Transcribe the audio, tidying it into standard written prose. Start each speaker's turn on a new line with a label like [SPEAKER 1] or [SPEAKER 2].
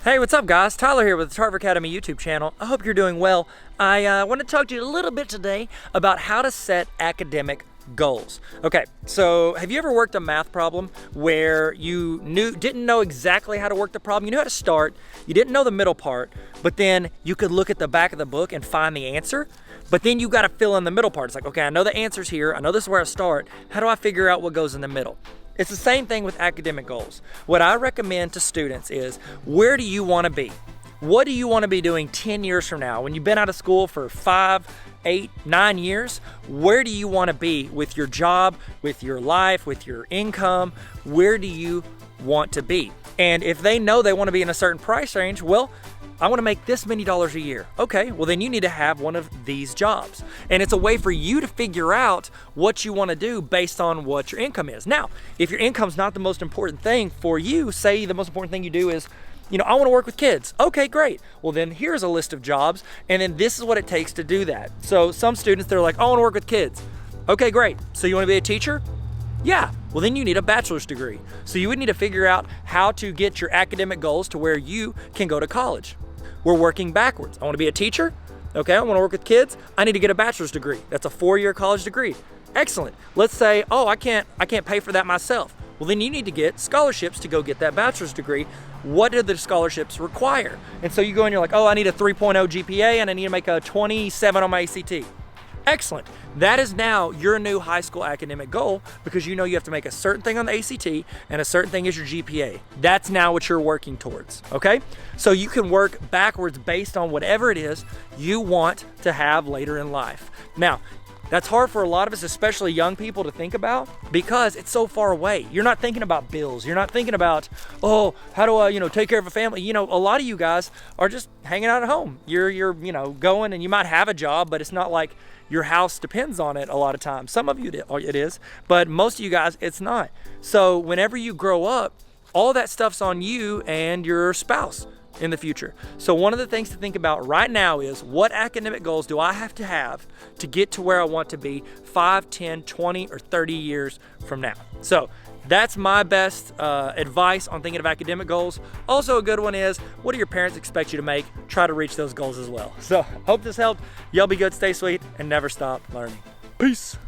[SPEAKER 1] Hey, what's up guys? Tyler here with the Tarver Academy YouTube channel. I hope you're doing well. I want to talk to you a little bit today about how to set academic goals. Okay, so have you ever worked a math problem where you didn't know exactly how to work the problem? You knew how to start, you didn't know the middle part, but then you could look at the back of the book and find the answer, but then you got to fill in the middle part. It's like, okay, I know the answer's here, I know this is where I start, how do I figure out what goes in the middle? It's the same thing with academic goals. What I recommend to students is, where do you want to be? What do you want to be doing 10 years from now? When you've been out of school for 5, 8, 9 years, where do you want to be with your job, with your life, with your income? Where do you want to be? And if they know they want to be in a certain price range, well, I want to make this many dollars a year. Okay, well then you need to have one of these jobs. And it's a way for you to figure out what you want to do based on what your income is. Now, if your income's not the most important thing for you, say the most important thing you do is, I want to work with kids. Okay, great. Well then here's a list of jobs, and then this is what it takes to do that. So some students, they're like, I want to work with kids. Okay, great. So you want to be a teacher? Yeah, well then you need a bachelor's degree. So you would need to figure out how to get your academic goals to where you can go to college. We're working backwards. I want to be a teacher. Okay, I want to work with kids. I need to get a bachelor's degree. That's a 4-year college degree. Excellent. Let's say, oh, I can't pay for that myself. Well, then you need to get scholarships to go get that bachelor's degree. What do the scholarships require? And so you go and you're like, oh, I need a 3.0 GPA and I need to make a 27 on my ACT. Excellent. That is now your new high school academic goal, because you know you have to make a certain thing on the ACT and a certain thing is your GPA. That's now what you're working towards, okay? So you can work backwards based on whatever it is you want to have later in life. Now, that's hard for a lot of us, especially young people, to think about because it's so far away. You're not thinking about bills. You're not thinking about, oh, how do I, take care of a family? A lot of you guys are just hanging out at home. You're going, and you might have a job, but it's not like your house depends on it a lot of times. Some of you it is, but most of you guys, it's not. So whenever you grow up, all that stuff's on you and your spouse in the future. So one of the things to think about right now is, what academic goals do I have to get to where I want to be 5, 10, 20, or 30 years from now? So that's my best advice on thinking of academic goals. Also a good one is, what do your parents expect you to make? Try to reach those goals as well. So hope this helped. Y'all be good, stay sweet, and never stop learning. Peace.